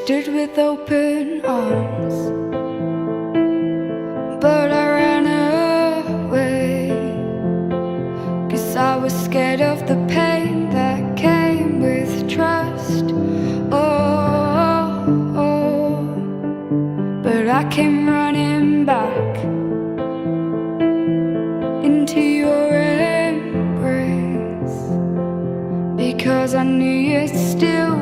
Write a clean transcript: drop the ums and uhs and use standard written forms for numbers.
stood with open arms, but I ran away, 'cause I was scared of the pain that came with trust. Oh, but I came running back into your embrace, because I knew you'd still